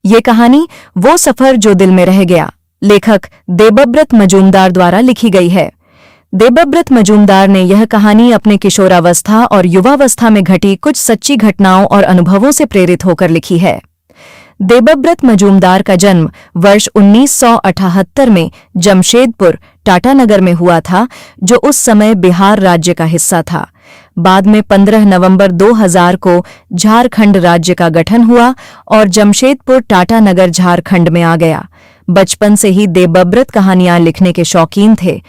ये कहानी वो सफर जो दिल में रह गया, लेखक देबव्रत मजूमदार द्वारा लिखी गई है। देबव्रत मजूमदार ने यह कहानी अपने किशोरावस्था और युवावस्था में घटी कुछ सच्ची घटनाओं और अनुभवों से प्रेरित होकर लिखी है। देबव्रत मजूमदार का जन्म वर्ष 1978 में जमशेदपुर, टाटानगर में हुआ था, जो उस समय बिहार राज्य का हिस्सा था। बाद में 15 नवंबर 2000 को झारखंड राज्य का गठन हुआ और जमशेदपुर टाटानगर झारखंड में आ गया। बचपन से ही देबव्रत कहानियां लिखने के शौकीन थे।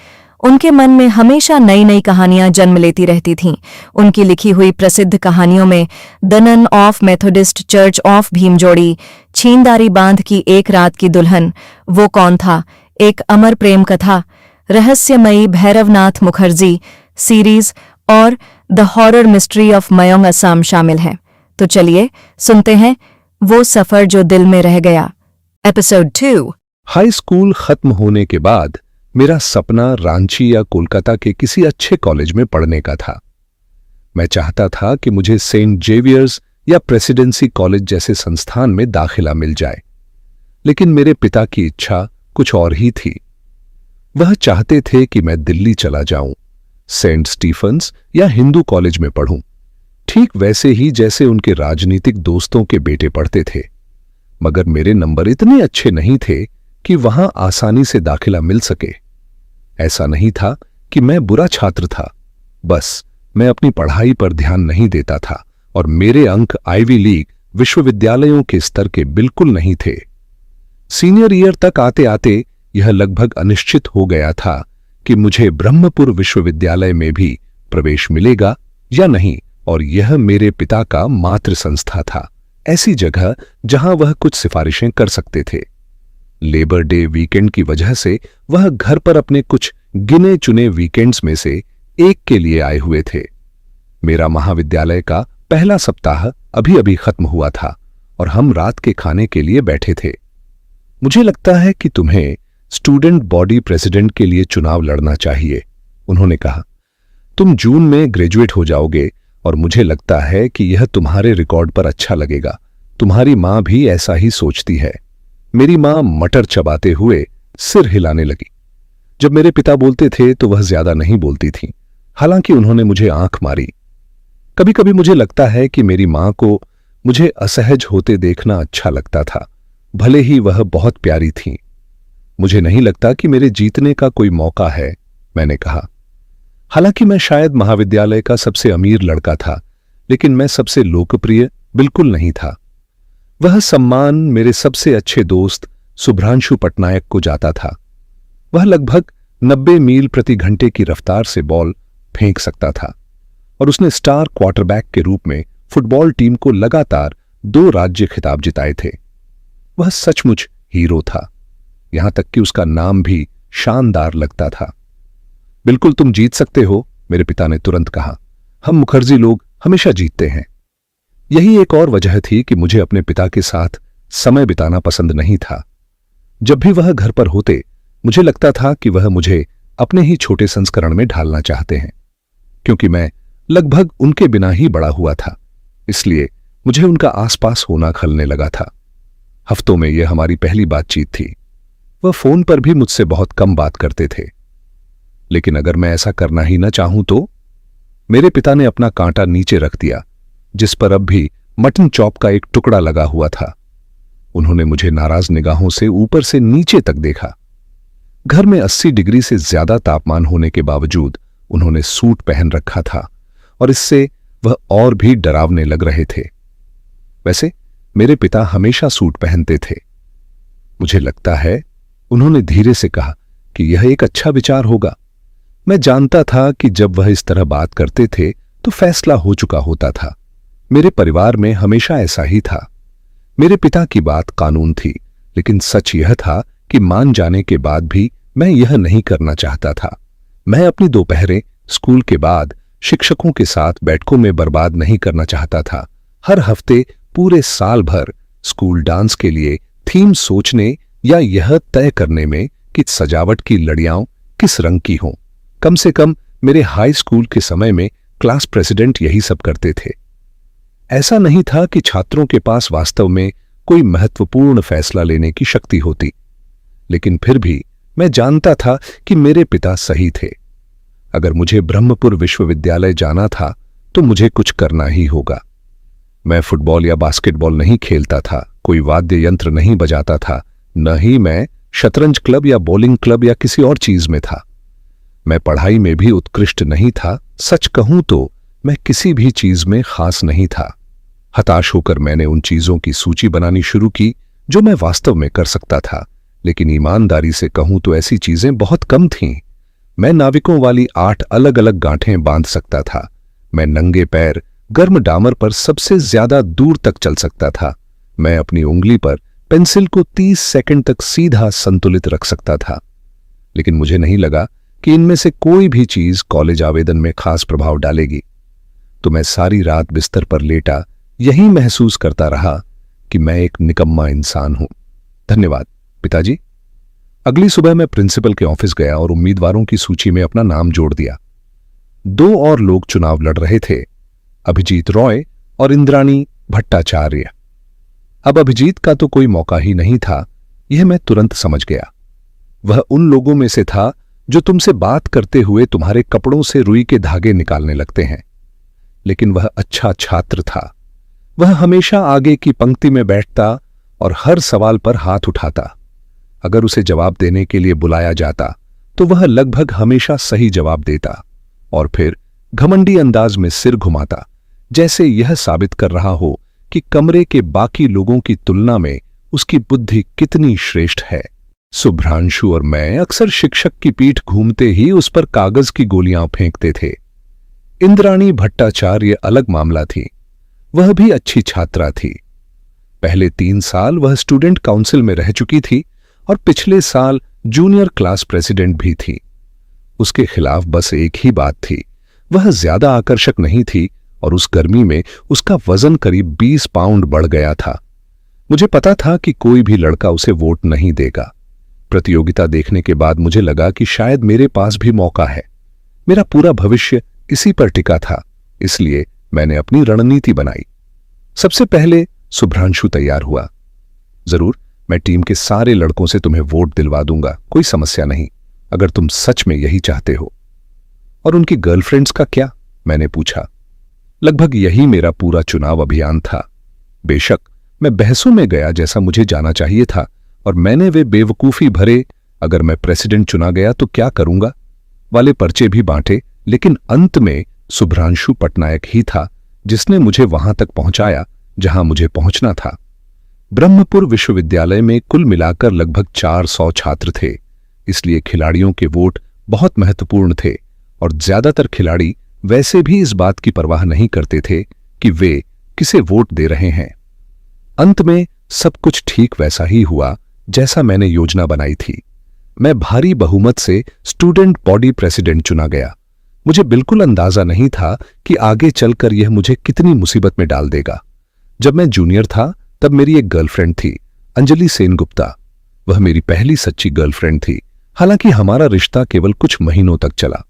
उनके मन में हमेशा नई नई कहानियां जन्म लेती रहती थीं। उनकी लिखी हुई प्रसिद्ध कहानियों में the nun of Methodist church of Bhimjodi, Chhindari बांध की एक रात की दुल्हन, वो कौन था, एक अमर प्रेम कथा, रहस्यमयी भैरवनाथ मुखर्जी सीरीज और the horror mystery of Mayong Assam शामिल हैं। तो चलिए सुनते हैं वो सफर जो दिल में रह गया। एपिसोड 2। हाई स्कूल खत्म होने के बाद मेरा सपना रांची या कोलकाता के किसी अच्छे कॉलेज में पढ़ने का था। मैं चाहता था कि मुझे सेंट जेवियर्स या प्रेसिडेंसी कॉलेज जैसे संस्थान में दाखिला मिल जाए, लेकिन मेरे पिता की इच्छा कुछ और ही थी। वह चाहते थे कि मैं दिल्ली चला जाऊं, सेंट स्टीफन्स या हिंदू कॉलेज में पढ़ूं, ठीक वैसे ही जैसे उनके राजनीतिक दोस्तों के बेटे पढ़ते थे। मगर मेरे नंबर इतने अच्छे नहीं थे कि वहां आसानी से दाखिला मिल सके। ऐसा नहीं था कि मैं बुरा छात्र था, बस मैं अपनी पढ़ाई पर ध्यान नहीं देता था और मेरे अंक आईवी लीग विश्वविद्यालयों के स्तर के बिल्कुल नहीं थे। सीनियर ईयर तक आते आते यह लगभग अनिश्चित हो गया था कि मुझे ब्रह्मपुर विश्वविद्यालय में भी प्रवेश मिलेगा या नहीं, और यह मेरे पिता का मातृ संस्था था, ऐसी जगह जहां वह कुछ सिफारिशें कर सकते थे। लेबर डे वीकेंड की वजह से वह घर पर अपने कुछ गिने चुने वीकेंड्स में से एक के लिए आए हुए थे। मेरा महाविद्यालय का पहला सप्ताह अभी अभी खत्म हुआ था और हम रात के खाने के लिए बैठे थे। मुझे लगता है कि तुम्हें स्टूडेंट बॉडी प्रेसिडेंट के लिए चुनाव लड़ना चाहिए, उन्होंने कहा। तुम जून में ग्रेजुएट हो जाओगे और मुझे लगता है कि यह तुम्हारे रिकॉर्ड पर अच्छा लगेगा। तुम्हारी मां भी ऐसा ही सोचती है। मेरी मां मटर चबाते हुए सिर हिलाने लगी। जब मेरे पिता बोलते थे तो वह ज्यादा नहीं बोलती थीं, हालांकि उन्होंने मुझे आंख मारी। कभी कभी मुझे लगता है कि मेरी मां को मुझे असहज होते देखना अच्छा लगता था, भले ही वह बहुत प्यारी थीं। मुझे नहीं लगता कि मेरे जीतने का कोई मौका है, मैंने कहा। हालांकि मैं शायद महाविद्यालय का सबसे अमीर लड़का था, लेकिन मैं सबसे लोकप्रिय बिल्कुल नहीं था। वह सम्मान मेरे सबसे अच्छे दोस्त सुभ्रांशु पटनायक को जाता था। वह लगभग 90 मील प्रति घंटे की रफ्तार से बॉल फेंक सकता था और उसने स्टार क्वार्टरबैक के रूप में फुटबॉल टीम को लगातार 2 राज्य खिताब जिताए थे। वह सचमुच हीरो था, यहां तक कि उसका नाम भी शानदार लगता था। बिल्कुल तुम जीत सकते हो, मेरे पिता ने तुरंत कहा। हम मुखर्जी लोग हमेशा जीतते हैं। यही एक और वजह थी कि मुझे अपने पिता के साथ समय बिताना पसंद नहीं था। जब भी वह घर पर होते, मुझे लगता था कि वह मुझे अपने ही छोटे संस्करण में ढालना चाहते हैं, क्योंकि मैं लगभग उनके बिना ही बड़ा हुआ था। इसलिए मुझे उनका आसपास होना खलने लगा था। हफ्तों में यह हमारी पहली बातचीत थी। वह फोन पर भी मुझसे बहुत कम बात करते थे। लेकिन अगर मैं ऐसा करना ही न चाहूं तो? मेरे पिता ने अपना कांटा नीचे रख दिया, जिस पर अब भी मटन चॉप का एक टुकड़ा लगा हुआ था। उन्होंने मुझे नाराज निगाहों से ऊपर से नीचे तक देखा। घर में 80 डिग्री से ज्यादा तापमान होने के बावजूद उन्होंने सूट पहन रखा था और इससे वह और भी डरावने लग रहे थे। वैसे मेरे पिता हमेशा सूट पहनते थे। मुझे लगता है, उन्होंने धीरे से कहा, कि यह एक अच्छा विचार होगा। मैं जानता था कि जब वह इस तरह बात करते थे तो फैसला हो चुका होता था। मेरे परिवार में हमेशा ऐसा ही था। मेरे पिता की बात कानून थी, लेकिन सच यह था कि मान जाने के बाद भी मैं यह नहीं करना चाहता था। मैं अपनी दोपहरें स्कूल के बाद शिक्षकों के साथ बैठकों में बर्बाद नहीं करना चाहता था। हर हफ्ते पूरे साल भर स्कूल डांस के लिए थीम सोचने या यह तय करने में कि सजावट की लड़ियां किस रंग की हों। कम से कम मेरे हाई स्कूल के समय में क्लास प्रेसिडेंट यही सब करते थे। ऐसा नहीं था कि छात्रों के पास वास्तव में कोई महत्वपूर्ण फैसला लेने की शक्ति होती। लेकिन फिर भी मैं जानता था कि मेरे पिता सही थे। अगर मुझे ब्रह्मपुर विश्वविद्यालय जाना था तो मुझे कुछ करना ही होगा। मैं फुटबॉल या बास्केटबॉल नहीं खेलता था, कोई वाद्य यंत्र नहीं बजाता था, न ही मैं शतरंज क्लब या बॉलिंग क्लब या किसी और चीज में था। मैं पढ़ाई में भी उत्कृष्ट नहीं था। सच कहूं तो मैं किसी भी चीज में खास नहीं था। हताश होकर मैंने उन चीजों की सूची बनानी शुरू की जो मैं वास्तव में कर सकता था, लेकिन ईमानदारी से कहूं तो ऐसी चीजें बहुत कम थीं। मैं नाविकों वाली 8 अलग अलग गांठें बांध सकता था। मैं नंगे पैर गर्म डामर पर सबसे ज्यादा दूर तक चल सकता था। मैं अपनी उंगली पर पेंसिल को 30 सेकंड तक सीधा संतुलित रख सकता था। लेकिन मुझे नहीं लगा कि इनमें से कोई भी चीज कॉलेज आवेदन में खास प्रभाव डालेगी। तो मैं सारी रात बिस्तर पर लेटा यही महसूस करता रहा कि मैं एक निकम्मा इंसान हूं। धन्यवाद पिताजी। अगली सुबह मैं प्रिंसिपल के ऑफिस गया और उम्मीदवारों की सूची में अपना नाम जोड़ दिया। 2 और लोग चुनाव लड़ रहे थे, अभिजीत रॉय और इंद्राणी भट्टाचार्य। अब अभिजीत का तो कोई मौका ही नहीं था, यह मैं तुरंत समझ गया। वह उन लोगों में से था जो तुमसे बात करते हुए तुम्हारे कपड़ों से रुई के धागे निकालने लगते हैं। लेकिन वह अच्छा छात्र था। वह हमेशा आगे की पंक्ति में बैठता और हर सवाल पर हाथ उठाता। अगर उसे जवाब देने के लिए बुलाया जाता तो वह लगभग हमेशा सही जवाब देता और फिर घमंडी अंदाज में सिर घुमाता, जैसे यह साबित कर रहा हो कि कमरे के बाकी लोगों की तुलना में उसकी बुद्धि कितनी श्रेष्ठ है। शुभ्रांशु और मैं अक्सर शिक्षक की पीठ घूमते ही उस पर कागज की गोलियां फेंकते थे। इंद्राणी भट्टाचार्य अलग मामला थी। वह भी अच्छी छात्रा थी। पहले 3 साल वह स्टूडेंट काउंसिल में रह चुकी थी और पिछले साल जूनियर क्लास प्रेसिडेंट भी थी। उसके खिलाफ बस एक ही बात थी, वह ज्यादा आकर्षक नहीं थी और उस गर्मी में उसका वजन करीब 20 पाउंड बढ़ गया था। मुझे पता था कि कोई भी लड़का उसे वोट नहीं देगा। प्रतियोगिता देखने के बाद मुझे लगा कि शायद मेरे पास भी मौका है। मेरा पूरा भविष्य इसी पर टिका था, इसलिए मैंने अपनी रणनीति बनाई। सबसे पहले शुभ्रांशु तैयार हुआ। जरूर, मैं टीम के सारे लड़कों से तुम्हें वोट दिलवा दूंगा, कोई समस्या नहीं, अगर तुम सच में यही चाहते हो। और उनकी गर्लफ्रेंड्स का क्या? मैंने पूछा। लगभग यही मेरा पूरा चुनाव अभियान था। बेशक मैं बहसों में गया जैसा मुझे जाना चाहिए था और मैंने वे बेवकूफी भरे अगर मैं प्रेसिडेंट चुना गया तो क्या करूंगा वाले पर्चे भी बांटे, लेकिन अंत में शुभ्रांशु पटनायक ही था जिसने मुझे वहां तक पहुंचाया जहां मुझे पहुंचना था। ब्रह्मपुर विश्वविद्यालय में कुल मिलाकर लगभग 400 छात्र थे, इसलिए खिलाड़ियों के वोट बहुत महत्वपूर्ण थे और ज्यादातर खिलाड़ी वैसे भी इस बात की परवाह नहीं करते थे कि वे किसे वोट दे रहे हैं। अंत में सब कुछ ठीक वैसा ही हुआ जैसा मैंने योजना बनाई थी। मैं भारी बहुमत से स्टूडेंट बॉडी प्रेसिडेंट चुना गया। मुझे बिल्कुल अंदाजा नहीं था कि आगे चलकर यह मुझे कितनी मुसीबत में डाल देगा। जब मैं जूनियर था तब मेरी एक गर्लफ्रेंड थी, अंजलि सेनगुप्ता। वह मेरी पहली सच्ची गर्लफ्रेंड थी, हालांकि हमारा रिश्ता केवल कुछ महीनों तक चला।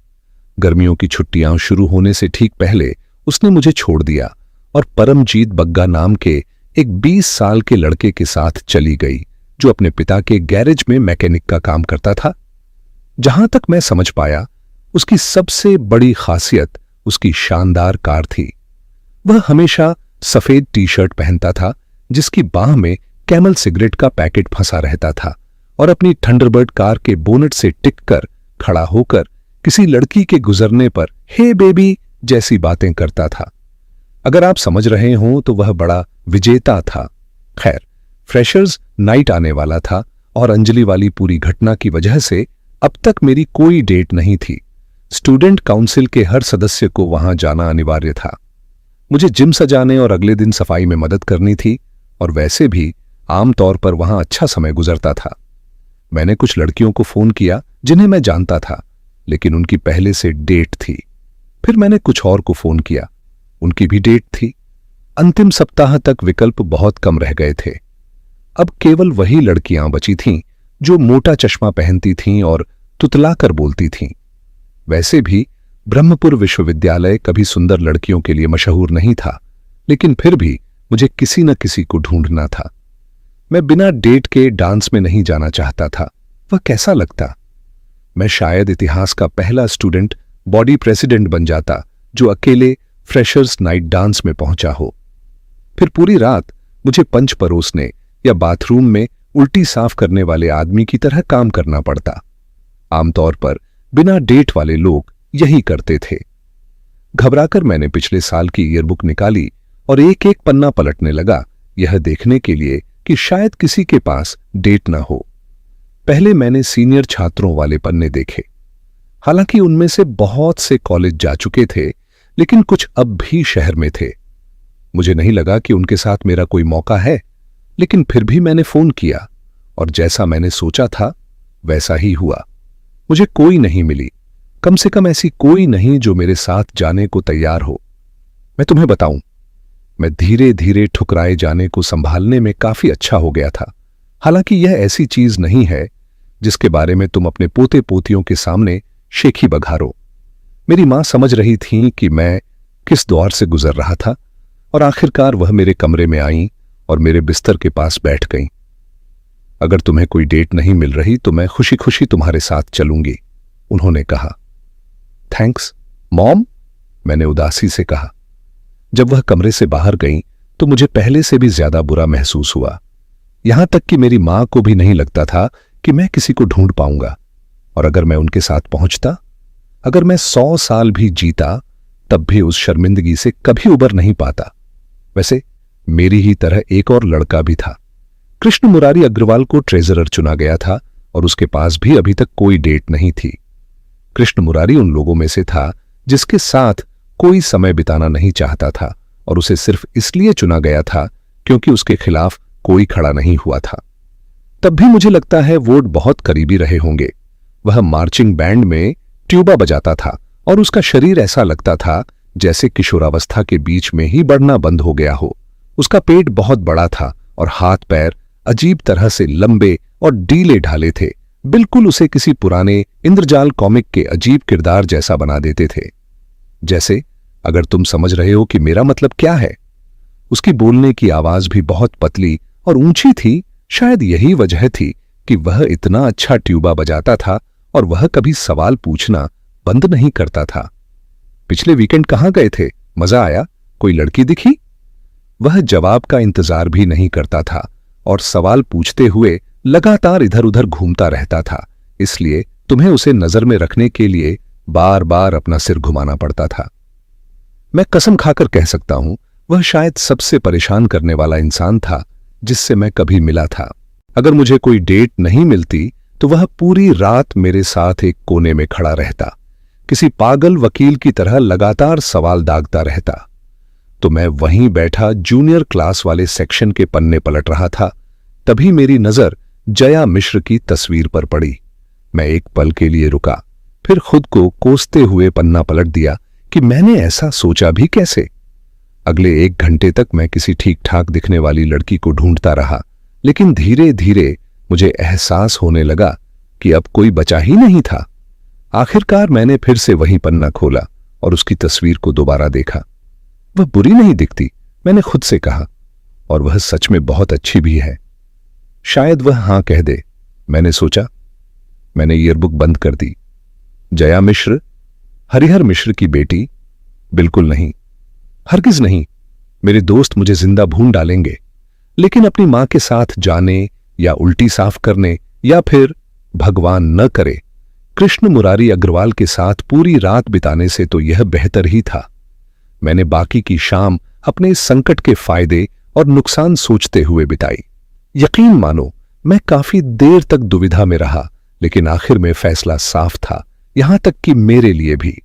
गर्मियों की छुट्टियां शुरू होने से ठीक पहले उसने मुझे छोड़ दिया और परमजीत बग्गा नाम के एक 20 साल के लड़के के साथ चली गई जो अपने पिता के गैरेज में मैकेनिक का काम करता था। जहां तक मैं समझ पाया, उसकी सबसे बड़ी खासियत उसकी शानदार कार थी। वह हमेशा सफेद टी-शर्ट पहनता था जिसकी बाह में कैमल सिगरेट का पैकेट फंसा रहता था और अपनी थंडरबर्ड कार के बोनट से टिककर खड़ा होकर किसी लड़की के गुजरने पर हे बेबी जैसी बातें करता था। अगर आप समझ रहे हों तो वह बड़ा विजेता था। खैर, फ्रेशर्स नाइट आने वाला था और अंजलि वाली पूरी घटना की वजह से अब तक मेरी कोई डेट नहीं थी। स्टूडेंट काउंसिल के हर सदस्य को वहां जाना अनिवार्य था। मुझे जिम सजाने और अगले दिन सफाई में मदद करनी थी और वैसे भी आमतौर पर वहां अच्छा समय गुजरता था। मैंने कुछ लड़कियों को फोन किया जिन्हें मैं जानता था, लेकिन उनकी पहले से डेट थी। फिर मैंने कुछ और को फोन किया, उनकी भी डेट थी। अंतिम सप्ताह तक विकल्प बहुत कम रह गए थे। अब केवल वही लड़कियां बची थीं जो मोटा चश्मा पहनती थीं और तुतलाकर बोलती थीं। वैसे भी ब्रह्मपुर विश्वविद्यालय कभी सुंदर लड़कियों के लिए मशहूर नहीं था, लेकिन फिर भी मुझे किसी न किसी को ढूंढना था। मैं बिना डेट के डांस में नहीं जाना चाहता था। वह कैसा लगता? मैं शायद इतिहास का पहला स्टूडेंट बॉडी प्रेसिडेंट बन जाता जो अकेले फ्रेशर्स नाइट डांस में पहुंचा हो। फिर पूरी रात मुझे पंच परोसने या बाथरूम में उल्टी साफ करने वाले आदमी की तरह काम करना पड़ता। आमतौर पर बिना डेट वाले लोग यही करते थे। घबराकर मैंने पिछले साल की ईयरबुक निकाली और एक एक पन्ना पलटने लगा, यह देखने के लिए कि शायद किसी के पास डेट ना हो। पहले मैंने सीनियर छात्रों वाले पन्ने देखे। हालांकि उनमें से बहुत से कॉलेज जा चुके थे, लेकिन कुछ अब भी शहर में थे। मुझे नहीं लगा कि उनके साथ मेरा कोई मौका है, लेकिन फिर भी मैंने फोन किया और जैसा मैंने सोचा था वैसा ही हुआ। मुझे कोई नहीं मिली, कम से कम ऐसी कोई नहीं जो मेरे साथ जाने को तैयार हो। मैं तुम्हें बताऊं, मैं धीरे धीरे ठुकराए जाने को संभालने में काफी अच्छा हो गया था। हालांकि यह ऐसी चीज नहीं है जिसके बारे में तुम अपने पोते पोतियों के सामने शेखी बघारो। मेरी मां समझ रही थी कि मैं किस दौर से गुजर रहा था और आखिरकार वह मेरे कमरे में आई और मेरे बिस्तर के पास बैठ गई। अगर तुम्हें कोई डेट नहीं मिल रही तो मैं खुशी खुशी तुम्हारे साथ चलूंगी, उन्होंने कहा। थैंक्स मॉम, मैंने उदासी से कहा। जब वह कमरे से बाहर गई तो मुझे पहले से भी ज्यादा बुरा महसूस हुआ। यहां तक कि मेरी मां को भी नहीं लगता था कि मैं किसी को ढूंढ पाऊंगा, और अगर मैं उनके साथ पहुंचता, अगर मैं 100 साल भी जीता, तब भी उस शर्मिंदगी से कभी उबर नहीं पाता। वैसे मेरी ही तरह एक और लड़का भी था। कृष्ण मुरारी अग्रवाल को ट्रेजरर चुना गया था और उसके पास भी अभी तक कोई डेट नहीं थी। कृष्ण मुरारी उन लोगों में से था जिसके साथ कोई समय बिताना नहीं चाहता था, और उसे सिर्फ इसलिए चुना गया था क्योंकि उसके खिलाफ कोई खड़ा नहीं हुआ था। तब भी मुझे लगता है वोट बहुत करीबी रहे होंगे। वह मार्चिंग बैंड में ट्यूबा बजाता था और उसका शरीर ऐसा लगता था जैसे किशोरावस्था के बीच में ही बढ़ना बंद हो गया हो। उसका पेट बहुत बड़ा था और हाथ पैर अजीब तरह से लंबे और ढीले ढाले थे, बिल्कुल उसे किसी पुराने इंद्रजाल कॉमिक के अजीब किरदार जैसा बना देते थे। जैसे, अगर तुम समझ रहे हो कि मेरा मतलब क्या है। उसकी बोलने की आवाज भी बहुत पतली और ऊंची थी। शायद यही वजह थी कि वह इतना अच्छा ट्यूबा बजाता था और वह कभी सवाल पूछना बंद नहीं करता था। पिछले वीकेंड कहां गए थे? मजा आया? कोई लड़की दिखी? वह जवाब का इंतजार भी नहीं करता था और सवाल पूछते हुए लगातार इधर उधर घूमता रहता था, इसलिए तुम्हें उसे नजर में रखने के लिए बार बार अपना सिर घुमाना पड़ता था। मैं कसम खाकर कह सकता हूं, वह शायद सबसे परेशान करने वाला इंसान था जिससे मैं कभी मिला था। अगर मुझे कोई डेट नहीं मिलती तो वह पूरी रात मेरे साथ एक कोने में खड़ा रहता, किसी पागल वकील की तरह लगातार सवाल दागता रहता। तो मैं वहीं बैठा जूनियर क्लास वाले सेक्शन के पन्ने पलट रहा था। तभी मेरी नजर जया मिश्र की तस्वीर पर पड़ी। मैं एक पल के लिए रुका, फिर खुद को कोसते हुए पन्ना पलट दिया कि मैंने ऐसा सोचा भी कैसे। अगले 1 घंटे तक मैं किसी ठीक ठाक दिखने वाली लड़की को ढूंढता रहा, लेकिन धीरे धीरे मुझे एहसास होने लगा कि अब कोई बचा ही नहीं था। आखिरकार मैंने फिर से वही पन्ना खोला और उसकी तस्वीर को दोबारा देखा। वह बुरी नहीं दिखती, मैंने खुद से कहा, और वह सच में बहुत अच्छी भी है। शायद वह हां कह दे, मैंने सोचा। मैंने ईयरबुक बंद कर दी। जया मिश्र, हरिहर मिश्र की बेटी? बिल्कुल नहीं, हरगिज नहीं। मेरे दोस्त मुझे जिंदा भून डालेंगे, लेकिन अपनी मां के साथ जाने या उल्टी साफ करने या फिर भगवान न करे कृष्ण मुरारी अग्रवाल के साथ पूरी रात बिताने से तो यह बेहतर ही था। मैंने बाकी की शाम अपने इस संकट के फायदे और नुकसान सोचते हुए बिताई। यकीन मानो, मैं काफी देर तक दुविधा में रहा, लेकिन आखिर में फैसला साफ था, यहां तक कि मेरे लिए भी।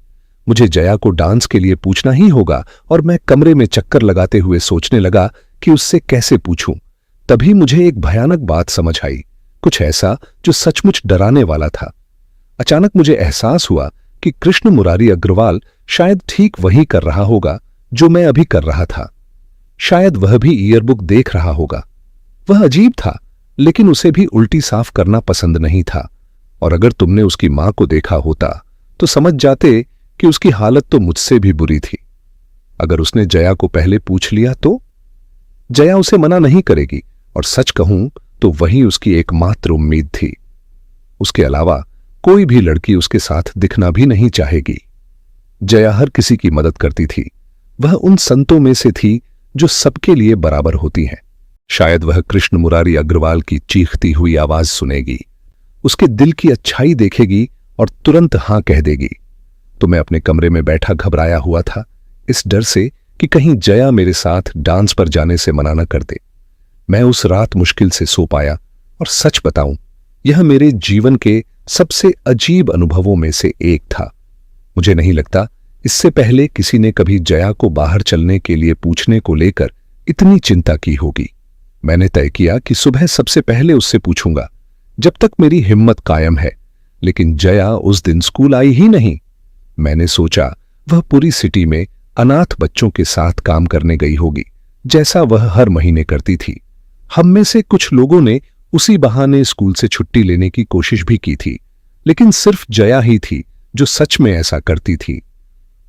मुझे जया को डांस के लिए पूछना ही होगा, और मैं कमरे में चक्कर लगाते हुए सोचने लगा कि उससे कैसे पूछूं। तभी मुझे एक भयानक बात समझ आई, कुछ ऐसा जो सचमुच डराने वाला था। अचानक मुझे एहसास हुआ कि कृष्ण मुरारी अग्रवाल शायद ठीक वही कर रहा होगा जो मैं अभी कर रहा था। शायद वह भी ईयरबुक देख रहा होगा। वह अजीब था, लेकिन उसे भी उल्टी साफ करना पसंद नहीं था, और अगर तुमने उसकी मां को देखा होता तो समझ जाते कि उसकी हालत तो मुझसे भी बुरी थी। अगर उसने जया को पहले पूछ लिया तो जया उसे मना नहीं करेगी और सच कहूं तो वही उसकी एकमात्र उम्मीद थी। उसके अलावा कोई भी लड़की उसके साथ दिखना भी नहीं चाहेगी। जया हर किसी की मदद करती थी। वह उन संतों में से थी जो सबके लिए बराबर होती हैं। शायद वह कृष्ण मुरारी अग्रवाल की चीखती हुई आवाज सुनेगी, उसके दिल की अच्छाई देखेगी और तुरंत हां कह देगी। तो मैं अपने कमरे में बैठा घबराया हुआ था, इस डर से कि कहीं जया मेरे साथ डांस पर जाने से मना न कर दे। मैं उस रात मुश्किल से सो पाया और सच बताऊं, यह मेरे जीवन के सबसे अजीब अनुभवों में से एक था। मुझे नहीं लगता इससे पहले किसी ने कभी जया को बाहर चलने के लिए पूछने को लेकर इतनी चिंता की होगी। मैंने तय किया कि सुबह सबसे पहले उससे पूछूंगा, जब तक मेरी हिम्मत कायम है। लेकिन जया उस दिन स्कूल आई ही नहीं। मैंने सोचा वह पूरी सिटी में अनाथ बच्चों के साथ काम करने गई होगी, जैसा वह हर महीने करती थी। हम में से कुछ लोगों ने उसी बहाने स्कूल से छुट्टी लेने की कोशिश भी की थी, लेकिन सिर्फ जया ही थी जो सच में ऐसा करती थी।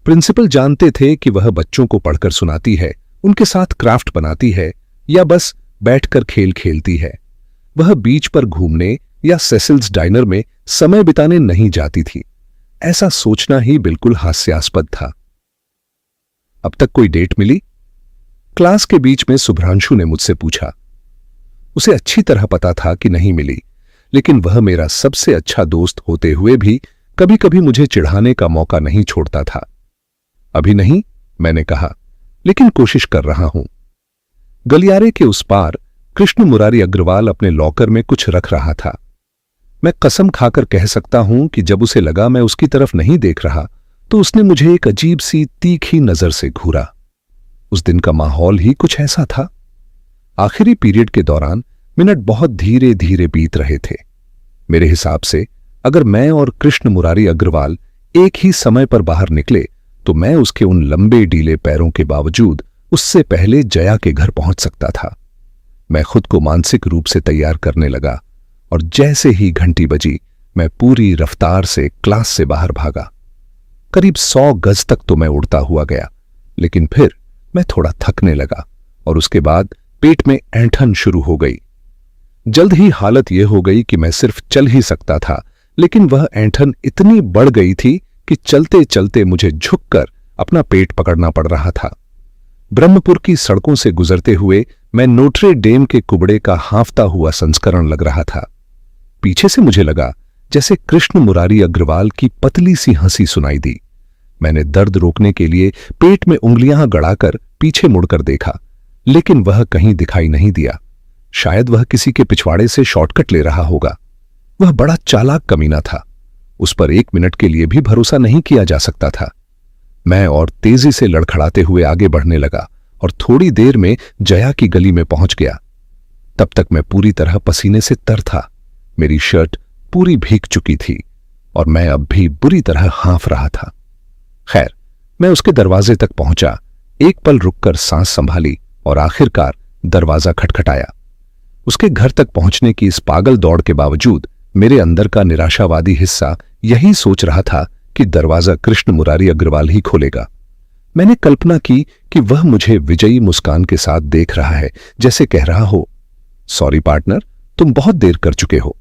प्रिंसिपल जानते थे कि वह बच्चों को पढ़कर सुनाती है, उनके साथ क्राफ्ट बनाती है या बस बैठकर खेल खेलती है। वह बीच पर घूमने या सेसिल्स डाइनर में समय बिताने नहीं जाती थी। ऐसा सोचना ही बिल्कुल हास्यास्पद था। अब तक कोई डेट मिली? क्लास के बीच में शुभ्रांशु ने मुझसे पूछा। उसे अच्छी तरह पता था कि नहीं मिली, लेकिन वह मेरा सबसे अच्छा दोस्त होते हुए भी कभी कभी मुझे चिढ़ाने का मौका नहीं छोड़ता था। अभी नहीं, मैंने कहा, लेकिन कोशिश कर रहा हूं। गलियारे के उस पार कृष्ण मुरारी अग्रवाल अपने लॉकर में कुछ रख रहा था। मैं कसम खाकर कह सकता हूं कि जब उसे लगा मैं उसकी तरफ नहीं देख रहा, तो उसने मुझे एक अजीब सी तीखी नजर से घूरा। उस दिन का माहौल ही कुछ ऐसा था। आखिरी पीरियड के दौरान मिनट बहुत धीरे धीरे बीत रहे थे। मेरे हिसाब से अगर मैं और कृष्ण मुरारी अग्रवाल एक ही समय पर बाहर निकले तो मैं उसके उन लंबे डीले पैरों के बावजूद उससे पहले जया के घर पहुंच सकता था। मैं खुद को मानसिक रूप से तैयार करने लगा और जैसे ही घंटी बजी मैं पूरी रफ्तार से क्लास से बाहर भागा। करीब 100 गज तक तो मैं उड़ता हुआ गया, लेकिन फिर मैं थोड़ा थकने लगा और उसके बाद पेट में ऐंठन शुरू हो गई। जल्द ही हालत यह हो गई कि मैं सिर्फ चल ही सकता था, लेकिन वह ऐंठन इतनी बढ़ गई थी कि चलते चलते मुझे झुककर अपना पेट पकड़ना पड़ रहा था। ब्रह्मपुर की सड़कों से गुजरते हुए मैं नोट्रे डेम के कुबड़े का हांफता हुआ संस्करण लग रहा था। पीछे से मुझे लगा जैसे कृष्ण मुरारी अग्रवाल की पतली सी हंसी सुनाई दी। मैंने दर्द रोकने के लिए पेट में उंगलियां गड़ाकर पीछे मुड़कर देखा, लेकिन वह कहीं दिखाई नहीं दिया। शायद वह किसी के पिछवाड़े से शॉर्टकट ले रहा होगा। वह बड़ा चालाक कमीना था, उस पर 1 मिनट के लिए भी भरोसा नहीं किया जा सकता था। मैं और तेजी से लड़खड़ाते हुए आगे बढ़ने लगा और थोड़ी देर में जया की गली में पहुंच गया। तब तक मैं पूरी तरह पसीने से तर था। मेरी शर्ट पूरी भीग चुकी थी और मैं अब भी बुरी तरह हाँफ रहा था। खैर, मैं उसके दरवाजे तक पहुंचा, एक पल रुककर सांस संभाली और आखिरकार दरवाजा खटखटाया। उसके घर तक पहुंचने की इस पागल दौड़ के बावजूद मेरे अंदर का निराशावादी हिस्सा यही सोच रहा था कि दरवाजा कृष्ण मुरारी अग्रवाल ही खोलेगा। मैंने कल्पना की कि वह मुझे विजयी मुस्कान के साथ देख रहा है, जैसे कह रहा हो, सॉरी पार्टनर, तुम बहुत देर कर चुके हो।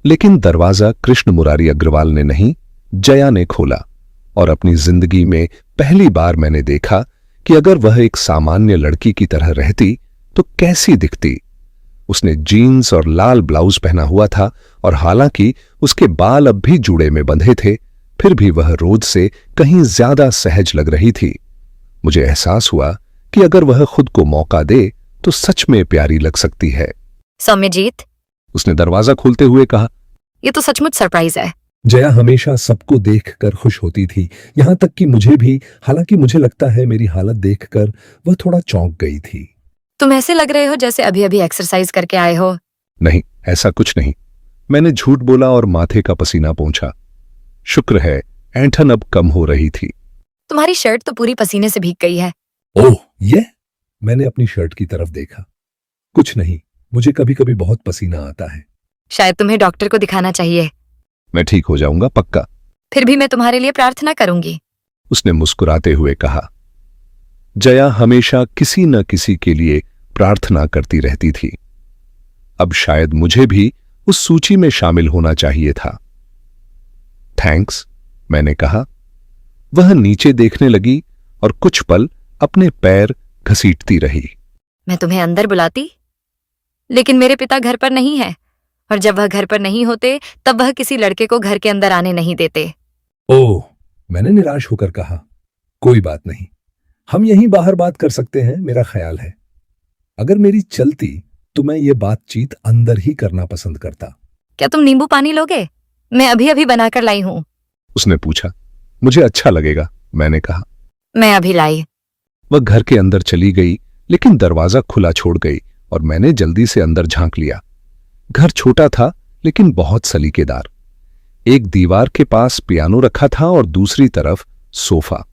लेकिन दरवाजा कृष्ण मुरारी अग्रवाल ने नहीं, जया ने खोला और अपनी जिंदगी में पहली बार मैंने देखा कि अगर वह एक सामान्य लड़की की तरह रहती तो कैसी दिखती। उसने जीन्स और लाल ब्लाउज पहना हुआ था और हालांकि उसके बाल अब भी जूड़े में बंधे थे, फिर भी वह रोज से कहीं ज्यादा सहज लग रही थी। मुझे एहसास हुआ कि अगर वह खुद को मौका दे तो सच में प्यारी लग सकती है। सौम्यजीत, उसने दरवाजा खोलते हुए कहा। ये तो सचमुच सरप्राइज है। जया हमेशा सबको देखकर खुश होती थी, यहां तक कि मुझे भी। हालांकि मुझे लगता है मेरी हालत देखकर वह थोड़ा चौंक गई थी। तुम ऐसे लग रहे हो जैसे अभी अभी एक्सरसाइज करके आए हो। नहीं, ऐसा कुछ नहीं, मैंने झूठ बोला और माथे का पसीना पोंछा। शुक्र है ऐंठन अब कम हो रही थी। तुम्हारी शर्ट तो पूरी पसीने से भीग गई है। ओह, ये? मैंने अपनी शर्ट की तरफ देखा। कुछ नहीं, मुझे कभी कभी बहुत पसीना आता है। शायद तुम्हें डॉक्टर को दिखाना चाहिए। मैं ठीक हो जाऊंगा, पक्का। फिर भी मैं तुम्हारे लिए प्रार्थना करूंगी, उसने मुस्कुराते हुए कहा। जया हमेशा किसी न किसी के लिए प्रार्थना करती रहती थी। अब शायद मुझे भी उस सूची में शामिल होना चाहिए था। थैंक्स, मैंने कहा। वह नीचे देखने लगी और कुछ पल अपने पैर घसीटती रही। मैं तुम्हें अंदर बुलाती, लेकिन मेरे पिता घर पर नहीं है, और जब वह घर पर नहीं होते तब वह किसी लड़के को घर के अंदर आने नहीं देते। ओह, मैंने निराश होकर कहा, कोई बात नहीं, हम यहीं बाहर बात कर सकते हैं। मेरा ख्याल है अगर मेरी चलती तो मैं ये बातचीत अंदर ही करना पसंद करता। क्या तुम नींबू पानी लोगे? मैं अभी अभी बनाकर लाई हूं। उसने पूछा। मुझे अच्छा लगेगा, मैंने कहा। मैं अभी लाई। वह घर के अंदर चली गई, लेकिन दरवाजा खुला छोड़ गई और मैंने जल्दी से अंदर झांक लिया। घर छोटा था लेकिन बहुत सलीकेदार। एक दीवार के पास पियानो रखा था और दूसरी तरफ सोफा।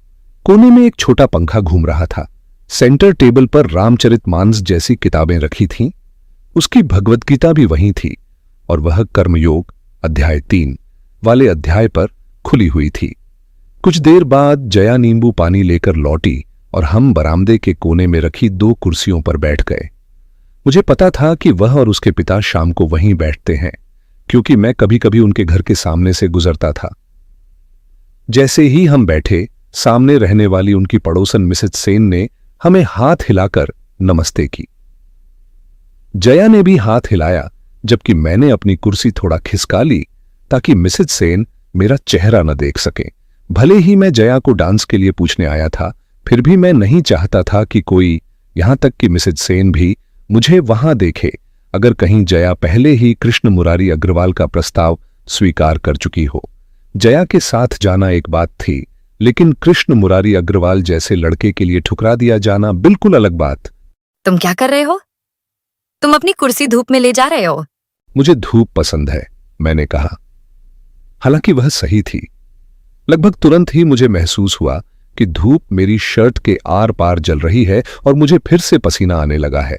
कोने में एक छोटा पंखा घूम रहा था। सेंटर टेबल पर रामचरितमानस जैसी किताबें रखी थीं। उसकी भगवत गीता भी वहीं थी और वह कर्मयोग अध्याय 3 वाले अध्याय पर खुली हुई थी। कुछ देर बाद जया नींबू पानी लेकर लौटी और हम बरामदे के कोने में रखी 2 कुर्सियों पर बैठ गए। मुझे पता था कि वह और उसके पिता शाम को वहीं बैठते हैं, क्योंकि मैं कभी कभी उनके घर के सामने से गुजरता था। जैसे ही हम बैठे, सामने रहने वाली उनकी पड़ोसन मिसेज सेन ने हमें हाथ हिलाकर नमस्ते की। जया ने भी हाथ हिलाया, जबकि मैंने अपनी कुर्सी थोड़ा खिसका ली ताकि मिसेज सेन मेरा चेहरा न देख सके। भले ही मैं जया को डांस के लिए पूछने आया था, फिर भी मैं नहीं चाहता था कि कोई, यहां तक कि मिसेज सेन भी, मुझे वहां देखे अगर कहीं जया पहले ही कृष्ण मुरारी अग्रवाल का प्रस्ताव स्वीकार कर चुकी हो। जया के साथ जाना एक बात थी, लेकिन कृष्ण मुरारी अग्रवाल जैसे लड़के के लिए ठुकरा दिया जाना बिल्कुल अलग बात। तुम क्या कर रहे हो? तुम अपनी कुर्सी धूप में ले जा रहे हो। मुझे धूप पसंद है, मैंने कहा। हालांकि वह सही थी। लगभग तुरंत ही मुझे महसूस हुआ कि धूप मेरी शर्ट के आर पार जल रही है और मुझे फिर से पसीना आने लगा है।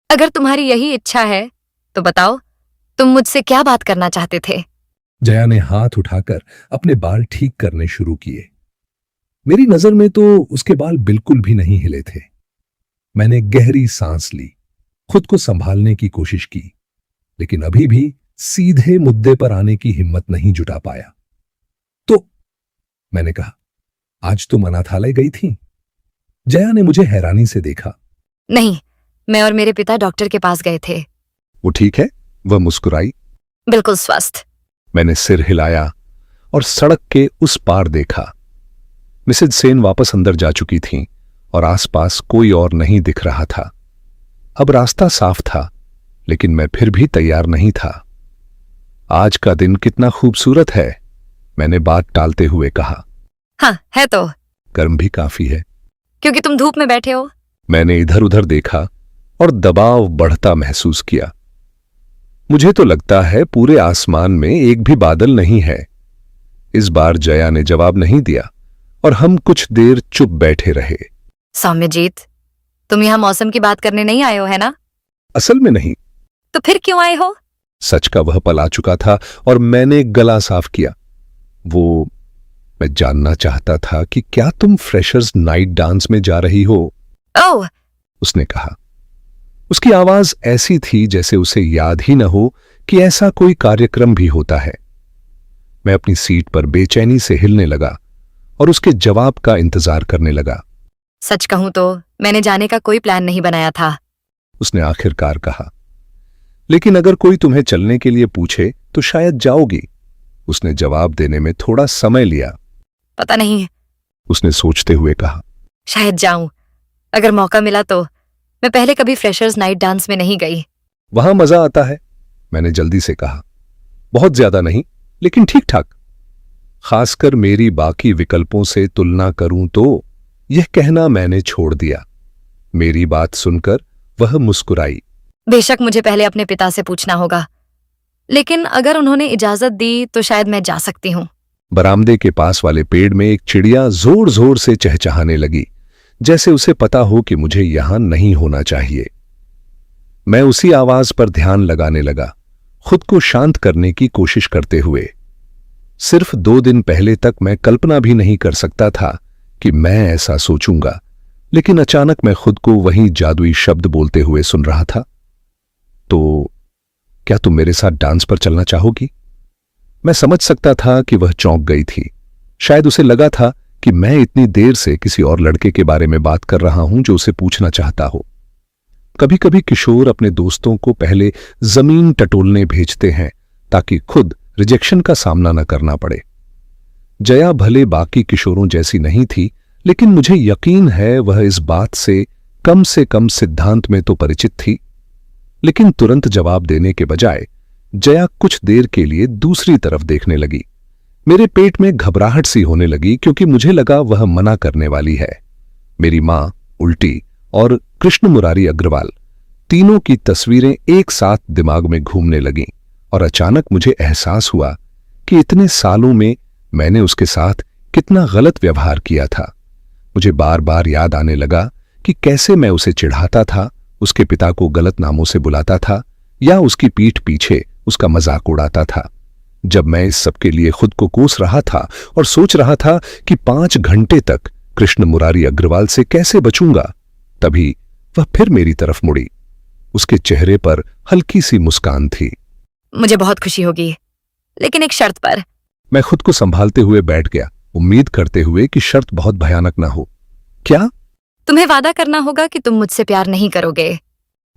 अगर तुम्हारी यही इच्छा है तो बताओ, तुम मुझसे क्या बात करना चाहते थे? जया ने हाथ उठाकर अपने बाल ठीक करने शुरू किए। मेरी नजर में तो उसके बाल बिल्कुल भी नहीं हिले थे। मैंने गहरी सांस ली, खुद को संभालने की कोशिश की, लेकिन अभी भी सीधे मुद्दे पर आने की हिम्मत नहीं जुटा पाया। तो मैंने कहा, आज तुम अनाथालय गई थी? जया ने मुझे हैरानी से देखा। नहीं, मैं और मेरे पिता डॉक्टर के पास गए थे। वो ठीक है? वह मुस्कुराई। बिल्कुल स्वस्थ। मैंने सिर हिलाया और सड़क के उस पार देखा। मिसेज सेन वापस अंदर जा चुकी थीं और आसपास कोई और नहीं दिख रहा था। अब रास्ता साफ था, लेकिन मैं फिर भी तैयार नहीं था। आज का दिन कितना खूबसूरत है, मैंने बात टालते हुए कहा। हाँ, है तो। गर्म भी काफी है। क्योंकि तुम धूप में बैठे हो। मैंने इधर उधर देखा और दबाव बढ़ता महसूस किया। मुझे तो लगता है पूरे आसमान में एक भी बादल नहीं है। इस बार जया ने जवाब नहीं दिया और हम कुछ देर चुप बैठे रहे। सौम्यजीत, तुम यहाँ मौसम की बात करने नहीं आए हो, है ना? असल में नहीं। तो फिर क्यों आए हो? सच का वह पल आ चुका था और मैंने गला साफ किया। मैं जानना चाहता था कि क्या तुम फ्रेशर्स नाइट डांस में जा रही हो? ओह, उसने कहा। उसकी आवाज ऐसी थी जैसे उसे याद ही न हो कि ऐसा कोई कार्यक्रम भी होता है। मैं अपनी सीट पर बेचैनी से हिलने लगा और उसके जवाब का इंतजार करने लगा। सच कहूं तो मैंने जाने का कोई प्लान नहीं बनाया था। उसने आखिरकार कहा। लेकिन अगर कोई तुम्हें चलने के लिए पूछे तो शायद जाओगी। उसने जवाब देने में थोड़ा समय लिया। पता नहीं, उसने सोचते हुए कहा। शायद जाऊं, अगर मौका मिला तो। मैं पहले कभी फ्रेशर्स नाइट डांस में नहीं गई। वहां मजा आता है, मैंने जल्दी से कहा। बहुत ज्यादा नहीं, लेकिन ठीक ठाक। खासकर मेरी बाकी विकल्पों से तुलना करूं तो यह कहना मैंने छोड़ दिया। मेरी बात सुनकर वह मुस्कुराई। बेशक मुझे पहले अपने पिता से पूछना होगा, लेकिन अगर उन्होंने इजाजत दी तो शायद मैं जा सकती हूँ। बरामदे के पास वाले पेड़ में एक चिड़िया जोर जोर से चहचहाने लगी, जैसे उसे पता हो कि मुझे यहां नहीं होना चाहिए। मैं उसी आवाज पर ध्यान लगाने लगा, खुद को शांत करने की कोशिश करते हुए। सिर्फ 2 दिन पहले तक मैं कल्पना भी नहीं कर सकता था कि मैं ऐसा सोचूंगा, लेकिन अचानक मैं खुद को वही जादुई शब्द बोलते हुए सुन रहा था। तो क्या तुम मेरे साथ डांस पर चलना चाहोगी? मैं समझ सकता था कि वह चौंक गई थी। शायद उसे लगा था कि मैं इतनी देर से किसी और लड़के के बारे में बात कर रहा हूं जो उसे पूछना चाहता हो। कभी कभी किशोर अपने दोस्तों को पहले जमीन टटोलने भेजते हैं ताकि खुद रिजेक्शन का सामना न करना पड़े। जया भले बाकी किशोरों जैसी नहीं थी, लेकिन मुझे यकीन है वह इस बात से कम सिद्धांत में तो परिचित थी। लेकिन तुरंत जवाब देने के बजाय जया कुछ देर के लिए दूसरी तरफ देखने लगी। मेरे पेट में घबराहट सी होने लगी क्योंकि मुझे लगा वह मना करने वाली है। मेरी मां उल्टी और कृष्ण मुरारी अग्रवाल तीनों की तस्वीरें एक साथ दिमाग में घूमने लगीं और अचानक मुझे एहसास हुआ कि इतने सालों में मैंने उसके साथ कितना गलत व्यवहार किया था। मुझे बार बार याद आने लगा कि कैसे मैं उसे चिढ़ाता था, उसके पिता को गलत नामों से बुलाता था या उसकी पीठ पीछे उसका मजाक उड़ाता था। जब मैं इस सब के लिए खुद को कोस रहा था और सोच रहा था कि 5 घंटे तक कृष्ण मुरारी अग्रवाल से कैसे बचूंगा, तभी वह फिर मेरी तरफ मुड़ी। उसके चेहरे पर हल्की सी मुस्कान थी। मुझे बहुत खुशी होगी, लेकिन एक शर्त पर। मैं खुद को संभालते हुए बैठ गया, उम्मीद करते हुए कि शर्त बहुत भयानक ना हो। क्या? तुम्हें वादा करना होगा कि तुम मुझसे प्यार नहीं करोगे।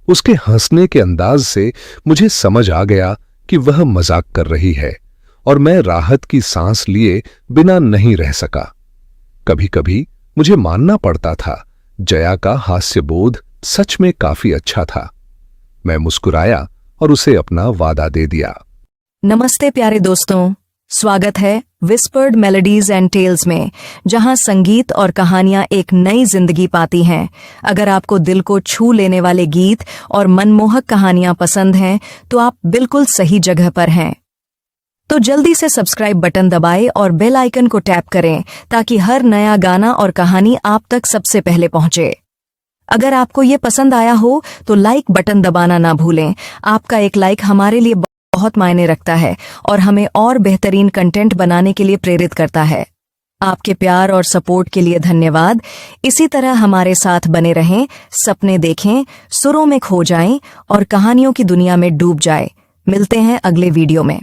उसके हंसने के अंदाज से मुझे समझ आ गया कि वह मजाक कर रही है और मैं राहत की सांस लिए बिना नहीं रह सका। कभी कभी मुझे मानना पड़ता था, जया का हास्यबोध सच में काफी अच्छा था। मैं मुस्कुराया और उसे अपना वादा दे दिया। नमस्ते प्यारे दोस्तों, स्वागत है विस्पर्ड मेलोडीज एंड टेल्स में, जहां संगीत और कहानियां एक नई जिंदगी पाती हैं। अगर आपको दिल को छू लेने वाले गीत और मनमोहक कहानियां पसंद हैं, तो आप बिल्कुल सही जगह पर हैं। तो जल्दी से सब्सक्राइब बटन दबाएं और बेल आइकन को टैप करें ताकि हर नया गाना और कहानी आप तक सबसे पहले पहुंचे। अगर आपको ये पसंद आया हो तो लाइक बटन दबाना ना भूलें। आपका एक लाइक हमारे लिए बहुत मायने रखता है और हमें और बेहतरीन कंटेंट बनाने के लिए प्रेरित करता है। आपके प्यार और सपोर्ट के लिए धन्यवाद। इसी तरह हमारे साथ बने रहें, सपने देखें, सुरों में खो जाएं और कहानियों की दुनिया में डूब जाएं। मिलते हैं अगले वीडियो में।